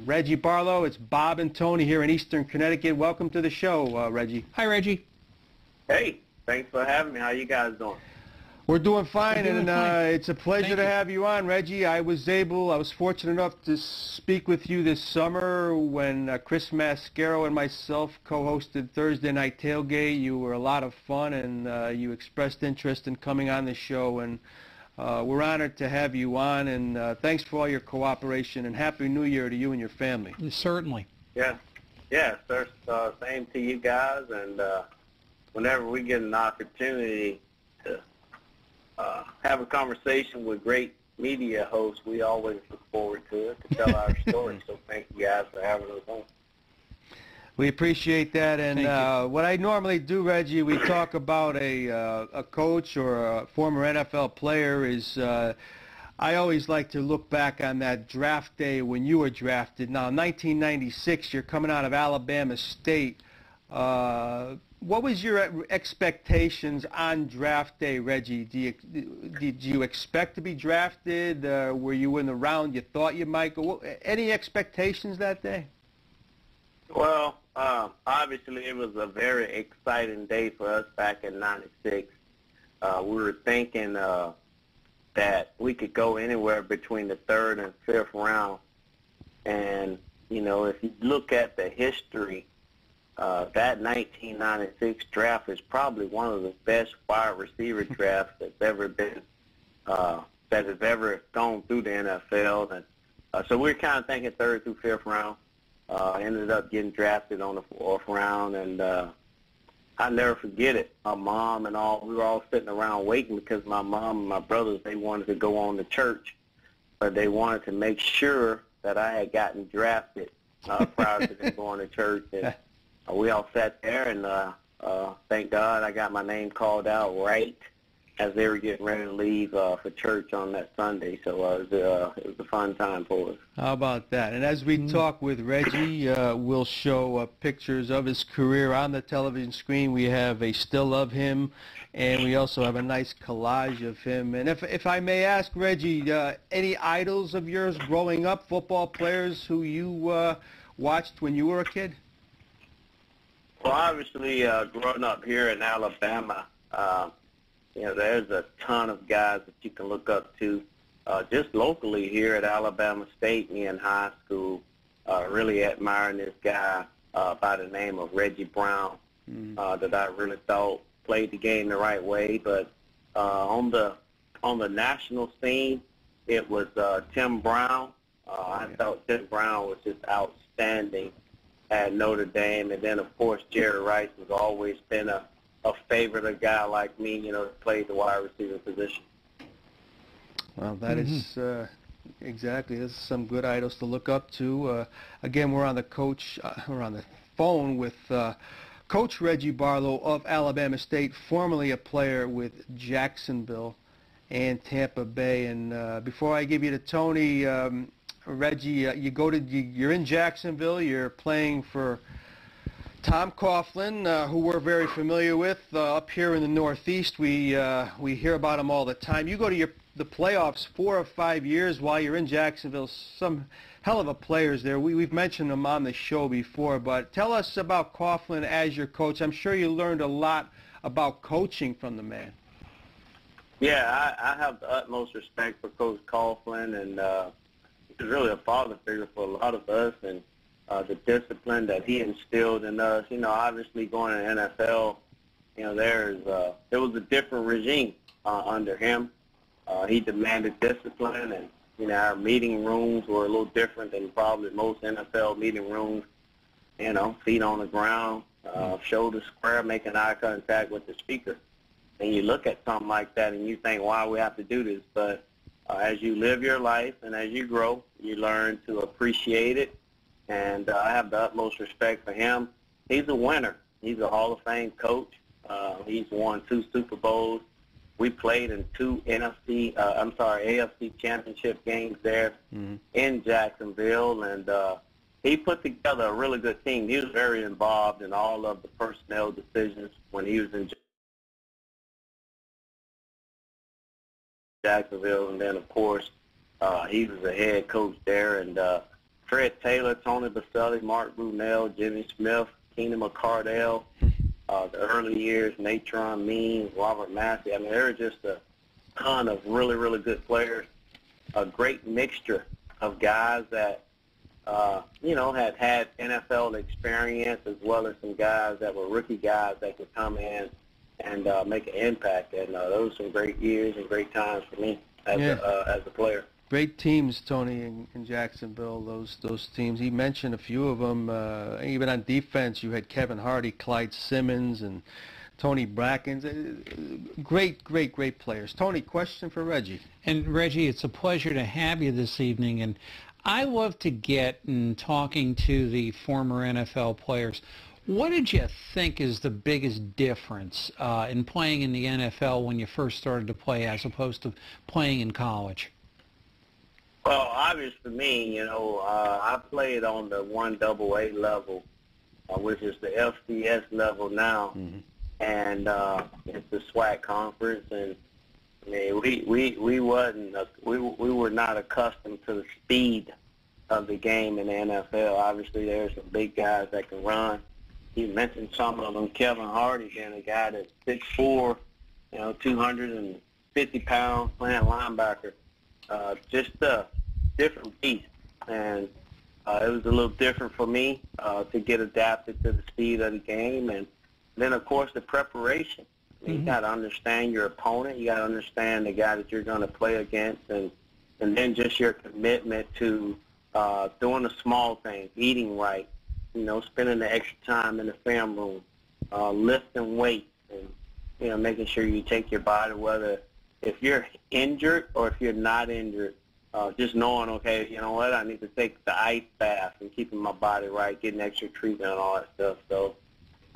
Reggie Barlow. It's Bob and Tony here in Eastern Connecticut. Welcome to the show, Reggie. Hi, Reggie. Hey, thanks for having me. How you guys doing? We're doing fine, We're doing fine. It's a pleasure to have you on, Reggie. I was fortunate enough to speak with you this summer when Chris Mascaro and myself co-hosted Thursday Night Tailgate. You were a lot of fun, and you expressed interest in coming on the show, and we're honored to have you on, and thanks for all your cooperation, and Happy New Year to you and your family. Certainly. Yeah, sir. Same to you guys, and whenever we get an opportunity to have a conversation with great media hosts, we always look forward to it, to tell our story. So thank you guys for having us on. We appreciate that, and what I normally do, Reggie, we talk about a coach or a former NFL player. I always like to look back on that draft day when you were drafted. Now, 1996, you're coming out of Alabama State. What was your expectations on draft day, Reggie? Did you expect to be drafted? Were you in the round you thought you might go? Any expectations that day? Well, obviously it was a very exciting day for us back in '96. We were thinking that we could go anywhere between the third and fifth round. And, you know, if you look at the history, that 1996 draft is probably one of the best wide receiver drafts that's ever been, that has ever gone through the NFL. And so we're kind of thinking third through fifth round. Ended up getting drafted on the fourth round, and I never forget it. My mom and all, we were all sitting around waiting because my mom and my brothers, they wanted to go on to church, but they wanted to make sure that I had gotten drafted prior to them going to church. And we all sat there, and thank God I got my name called out right as they were getting ready to leave for church on that Sunday. So it was a fun time for us. How about that? And as we talk with Reggie, we'll show pictures of his career on the television screen. We have a still of him, and we also have a nice collage of him. And if I may ask, Reggie, any idols of yours growing up, football players who you watched when you were a kid? Well, obviously, growing up here in Alabama, you know, there's a ton of guys that you can look up to. Just locally here at Alabama State, me in high school, really admiring this guy by the name of Reggie Brown, that I really thought played the game the right way. But on the national scene, it was Tim Brown. I thought Tim Brown was just outstanding at Notre Dame. And then, of course, Jerry Rice has always been a favorite, a guy like me, you know, played the wide receiver position. Well, that is exactly. There's some good idols to look up to. Again, we're on the phone with Coach Reggie Barlow of Alabama State, formerly a player with Jacksonville and Tampa Bay. And before I give you to Tony, Reggie, you're in Jacksonville. You're playing for Tom Coughlin, who we're very familiar with up here in the Northeast. We hear about him all the time. You go to the playoffs 4 or 5 years while you're in Jacksonville. Some hell of a players there. We've mentioned them on the show before, but tell us about Coughlin as your coach. I'm sure you learned a lot about coaching from the man. Yeah, I have the utmost respect for Coach Coughlin, and he's really a father figure for a lot of us, and the discipline that he instilled in us. You know, obviously going to the NFL, you know, there was a different regime under him. He demanded discipline, and, you know, our meeting rooms were a little different than probably most NFL meeting rooms. You know, feet on the ground, shoulders square, making eye contact with the speaker. And you look at something like that and you think, why we have to do this? But as you live your life and as you grow, you learn to appreciate it. And I have the utmost respect for him. He's a winner. He's a Hall of Fame coach. He's won 2 Super Bowls. We played in 2 AFC championship games there in Jacksonville, and he put together a really good team. He was very involved in all of the personnel decisions when he was in Jacksonville, and then, of course, he was the head coach there, and Fred Taylor, Tony Baselli, Mark Brunell, Jimmy Smith, Keenan McCardell, the early years, Natron Means, Robert Massey. I mean, there were just a ton of really, really good players. A great mixture of guys that, had NFL experience, as well as some guys that were rookie guys that could come in and make an impact. And those were some great years and great times for me as a player. Great teams, Tony, in Jacksonville, those teams. He mentioned a few of them. Even on defense, you had Kevin Hardy, Clyde Simmons, and Tony Brackens. Great players. Tony, question for Reggie. And Reggie, it's a pleasure to have you this evening. And I love to get in talking to the former NFL players. What did you think is the biggest difference in playing in the NFL when you first started to play as opposed to playing in college? Well, obvious for me, I played on the 1AA level, which is the FCS level now, and it's the SWAC conference. And I mean, we were not accustomed to the speed of the game in the NFL. Obviously, there's some big guys that can run. You mentioned some of them. Kevin Hardy being a guy that's 6'4", 250 pounds, playing linebacker. Just a different beast. And it was a little different for me to get adapted to the speed of the game. And then, of course, the preparation. You got to understand your opponent. You got to understand the guy that you're going to play against. And then just your commitment to doing the small things, eating right, spending the extra time in the film room, lifting weights, and, making sure you take your body, whether if you're injured or if you're not injured, just knowing, okay, you know what, I need to take the ice bath and keeping my body right, getting extra treatment and all that stuff. So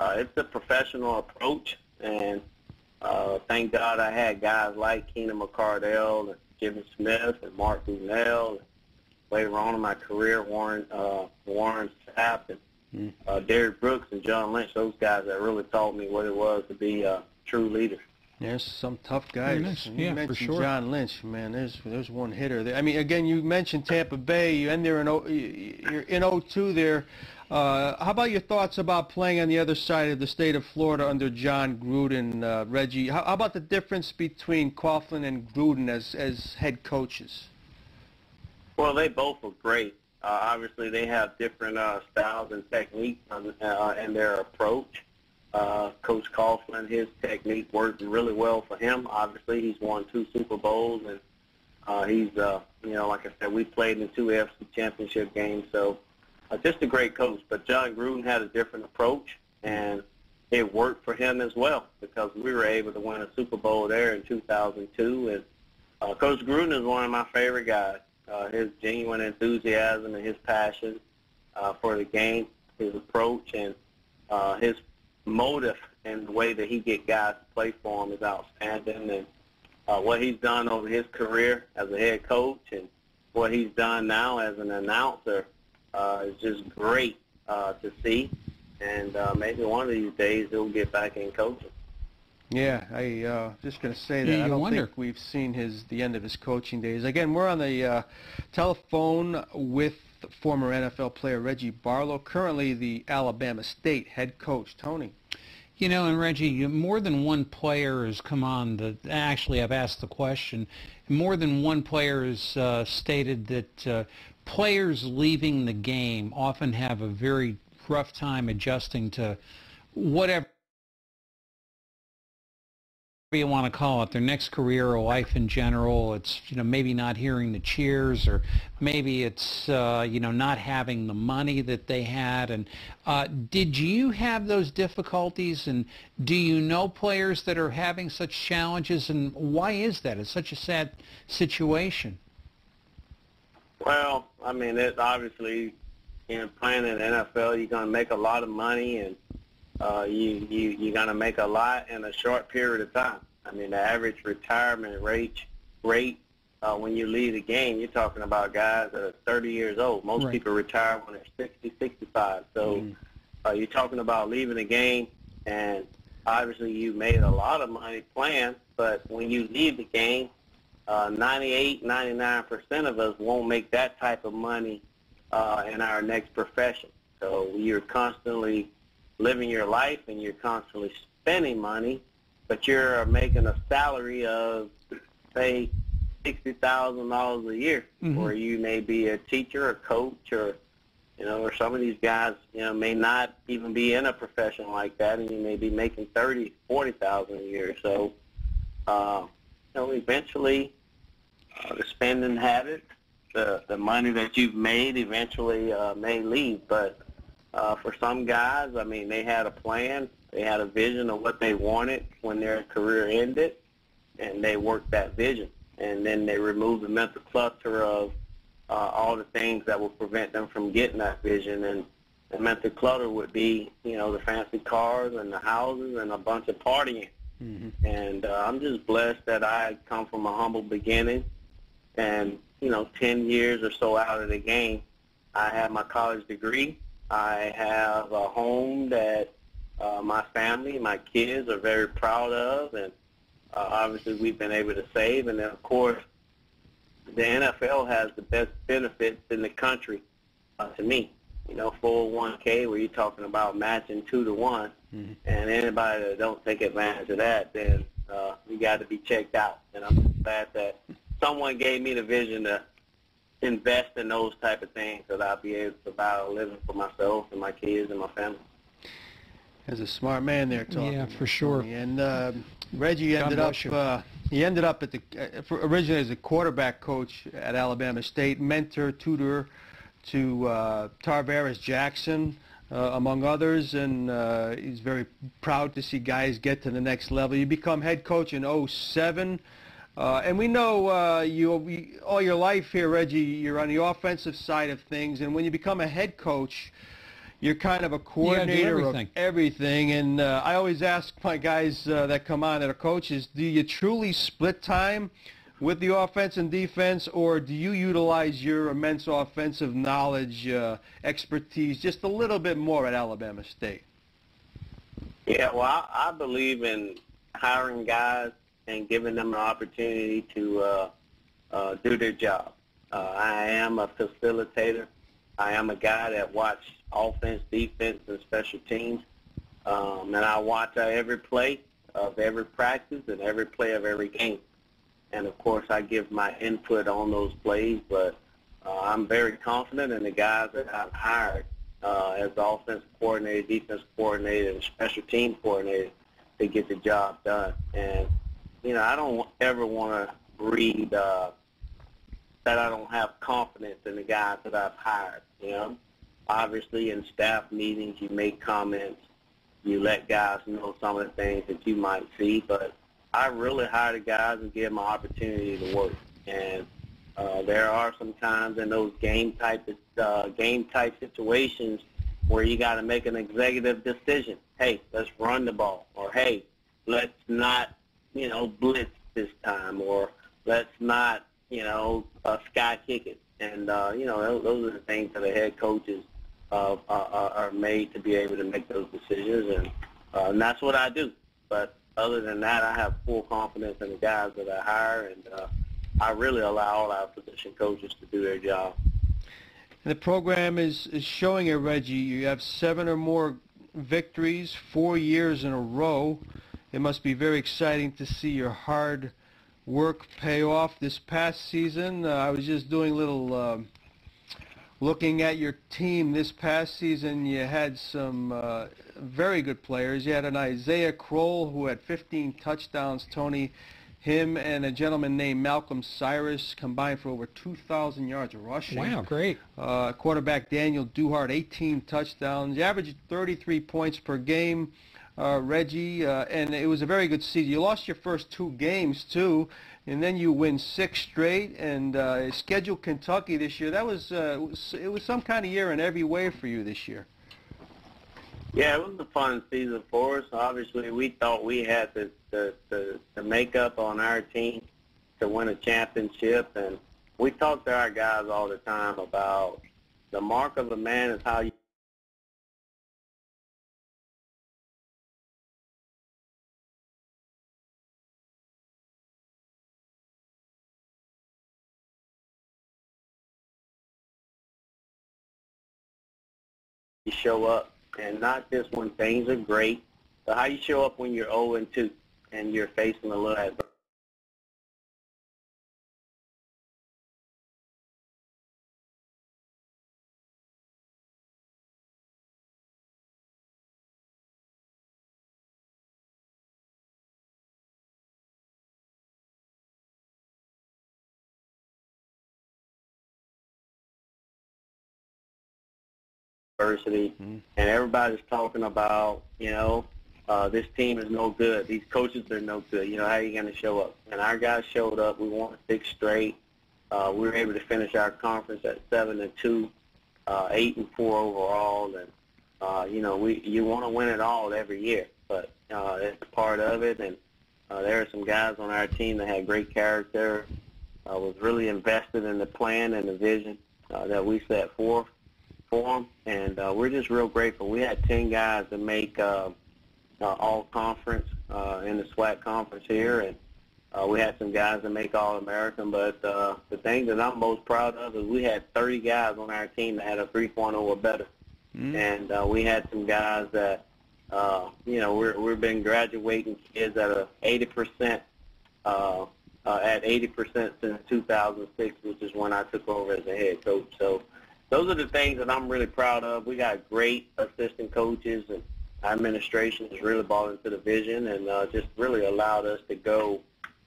it's a professional approach, and thank God I had guys like Keenan McCardell and Jimmy Smith and Mark Brunell, and later on in my career, Warren Sapp and Derrick Brooks and John Lynch, those guys that really taught me what it was to be a true leader. There's some tough guys. Nice. You Yeah, mentioned for sure. John Lynch, man. There's one hitter there. I mean, again, you mentioned Tampa Bay. You end there you're in 02 there. How about your thoughts about playing on the other side of the state of Florida under John Gruden, Reggie? How about the difference between Coughlin and Gruden as head coaches? Well, they both were great. Obviously, they have different styles and techniques in their approach. Coach Coughlin, his technique worked really well for him. Obviously, he's won 2 Super Bowls, and he's, like I said, we played in 2 AFC championship games, so just a great coach. But John Gruden had a different approach, and it worked for him as well because we were able to win a Super Bowl there in 2002. And Coach Gruden is one of my favorite guys. His genuine enthusiasm and his passion for the game, his approach, and his motive and the way that he get guys to play for him is outstanding. And what he's done over his career as a head coach and what he's done now as an announcer is just great to see. And maybe one of these days he'll get back in coaching. Yeah, I just going to say that. I don't think we've seen the end of his coaching days. Again, we're on the telephone with former NFL player Reggie Barlow, currently the Alabama State head coach. Tony. And Reggie, more than one player has come on. Actually, I've asked the question. More than one player has stated that players leaving the game often have a very rough time adjusting to whatever you want to call it, their next career or life in general. It's, maybe not hearing the cheers, or maybe it's, not having the money that they had. And did you have those difficulties, and do you know players that are having such challenges, and why is that? It's such a sad situation. Well, I mean, it's obviously, playing in the NFL, you're going to make a lot of money, and you're going to make a lot in a short period of time. I mean, the average retirement rate when you leave the game, you're talking about guys that are 30 years old. Most people retire when they're 60, 65. So you're talking about leaving the game, and obviously you made a lot of money playing, but when you leave the game, 98, 99% of us won't make that type of money in our next profession. So you're constantly living your life and you're constantly spending money, but you're making a salary of, say, $60,000 a year, or you may be a teacher, a coach, or or some of these guys, may not even be in a profession like that, and you may be making $30,000, $40,000 a year. So, eventually, the spending habit, the money that you've made, eventually may leave. But for some guys, I mean, they had a plan, they had a vision of what they wanted when their career ended, and they worked that vision. And then they removed the mental clutter of all the things that will prevent them from getting that vision. And the mental clutter would be, the fancy cars and the houses and a bunch of partying. And I'm just blessed that I come from a humble beginning. And, 10 years or so out of the game, I have my college degree. I have a home that my family, my kids are very proud of. And obviously we've been able to save. And then, of course, the NFL has the best benefits in the country to me. 401k, where you're talking about matching 2 to 1, and anybody that don't take advantage of that, then you got to be checked out. And I'm glad that someone gave me the vision to invest in those type of things so that I'll be able to provide a living for myself and my kids and my family. There's a smart man there talking. Yeah, for sure. And Reggie ended up at the originally as a quarterback coach at Alabama State, mentor, tutor to Tarvaris Jackson, among others, and he's very proud to see guys get to the next level. You become head coach in '07, and we know you all your life here, Reggie, you're on the offensive side of things, and when you become a head coach, you're kind of a coordinator of everything. And I always ask my guys that come on that are coaches, do you truly split time with the offense and defense, or do you utilize your immense offensive knowledge, expertise just a little bit more at Alabama State? Yeah, well, I believe in hiring guys and giving them an opportunity to do their job. I am a facilitator. I am a guy that watches offense, defense, and special teams. And I watch every play of every practice and every play of every game. And, of course, I give my input on those plays, but I'm very confident in the guys that I've hired as offensive coordinator, defense coordinator, and special team coordinator to get the job done. And, I don't ever want to read that I don't have confidence in the guys that I've hired, Obviously, in staff meetings, you make comments. You let guys know some of the things that you might see. But I really hire the guys and give them an opportunity to work. And there are some times in those game-type situations where you got to make an executive decision. Hey, let's run the ball. Or, hey, let's not, blitz this time. Or let's not, sky kick it. And, those are the things that the head coaches are made to be able to make those decisions, and that's what I do. But other than that, I have full confidence in the guys that I hire, and I really allow all our position coaches to do their job. And the program is showing it, Reggie. You have 7 or more victories, 4 years in a row. It must be very exciting to see your hard work pay off this past season. I was just doing a little looking at your team this past season. You had some very good players. You had an Isaiah Kroll who had 15 touchdowns. Tony, him and a gentleman named Malcolm Cyrus combined for over 2,000 yards rushing. Wow, great. Quarterback Daniel Duhart, 18 touchdowns. You averaged 33 points per game. Reggie, and it was a very good season. You lost your first 2 games, too, and then you win 6 straight, and scheduled Kentucky this year. That was it was some kind of year in every way for you this year. Yeah, it was a fun season for us. Obviously, we thought we had the makeup on our team to win a championship, and we talk to our guys all the time about the mark of a man is how you you show up, and not just when things are great, but how you show up when you're 0-2 and you're facing a little adversity, and everybody's talking about, this team is no good. These coaches are no good. How are you going to show up? And our guys showed up. We won 6 straight. We were able to finish our conference at 7-2, 8-4 overall. And you want to win it all every year, but it's part of it. And there are some guys on our team that had great character. Was really invested in the plan and the vision that we set forth for them, and we're just real grateful. We had 10 guys that make all-conference in the SWAC conference here, and we had some guys that make All-American, but the thing that I'm most proud of is we had 30 guys on our team that had a 3.0 or better, and we had some guys that, we've been graduating kids at a 80%, at 80% since 2006, which is when I took over as a head coach. So those are the things that I'm really proud of. We got great assistant coaches, and our administration has really bought into the vision and just really allowed us to go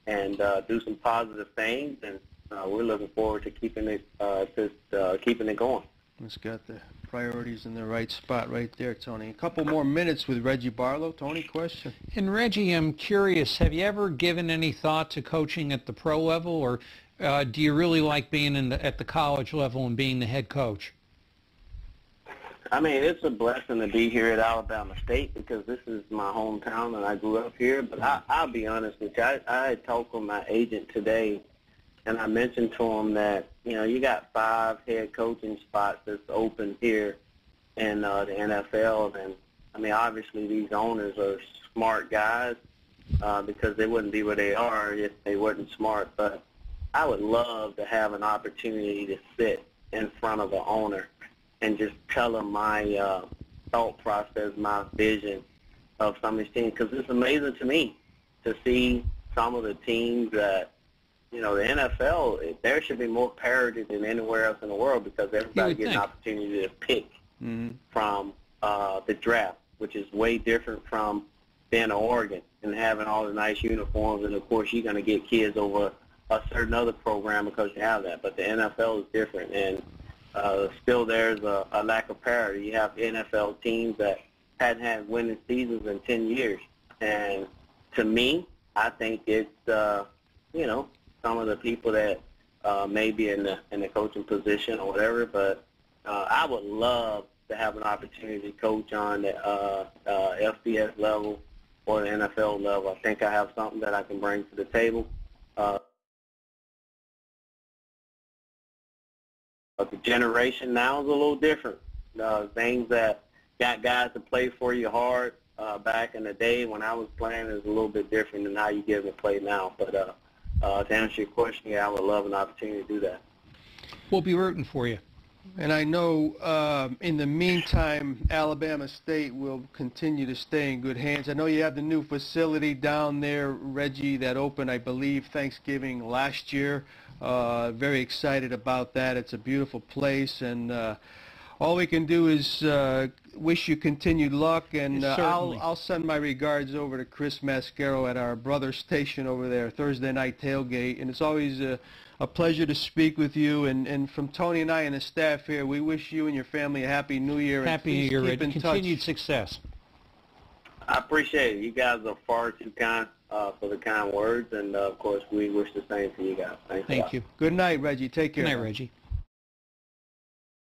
and do some positive things, and we're looking forward to keeping it going. It's got the priorities in the right spot right there, Tony. A couple more minutes with Reggie Barlow. Tony, question? And Reggie, I'm curious, have you ever given any thought to coaching at the pro level, or do you really like being at the college level and being the head coach? I mean, it's a blessing to be here at Alabama State because this is my hometown and I grew up here. But I'll be honest with you, I talked with my agent today, and I mentioned to him that, you got 5 head coaching spots that's open here in the NFL. And, I mean, obviously these owners are smart guys because they wouldn't be where they are if they weren't smart. But I would love to have an opportunity to sit in front of an owner and just tell them my thought process, my vision of some of these teams, because it's amazing to me to see some of the teams that, the NFL, there should be more parity than anywhere else in the world because everybody gets an opportunity to pick from the draft, which is way different from being in Oregon and having all the nice uniforms. And, of course, you're going to get kids over a certain other program because you have that. But the NFL is different, and still there's a lack of parity. You have NFL teams that hadn't had winning seasons in 10 years. And to me, I think it's, some of the people that may be in the coaching position or whatever, but I would love to have an opportunity to coach on the FBS level or the NFL level. I think I have something that I can bring to the table. But the generation now is a little different. Things that got guys to play for you hard back in the day when I was playing is a little bit different than how you get them to play now. But to answer your question, yeah, I would love an opportunity to do that. We'll be rooting for you. And I know in the meantime, Alabama State will continue to stay in good hands. I know you have the new facility down there, Reggie, that opened, I believe, Thanksgiving last year. Very excited about that. It's a beautiful place, and all we can do is wish you continued luck, and I'll send my regards over to Chris Mascaro at our brother station over there, Thursday Night Tailgate, and it's always a pleasure to speak with you, and from Tony and I and the staff here, we wish you and your family a Happy New Year. Happy New Year, Reggie. Continued success. I appreciate it. You guys are far too kind for the kind words, and of course, we wish the same for you guys. Thank you. Good night, Reggie. Take care. Good night, Reggie.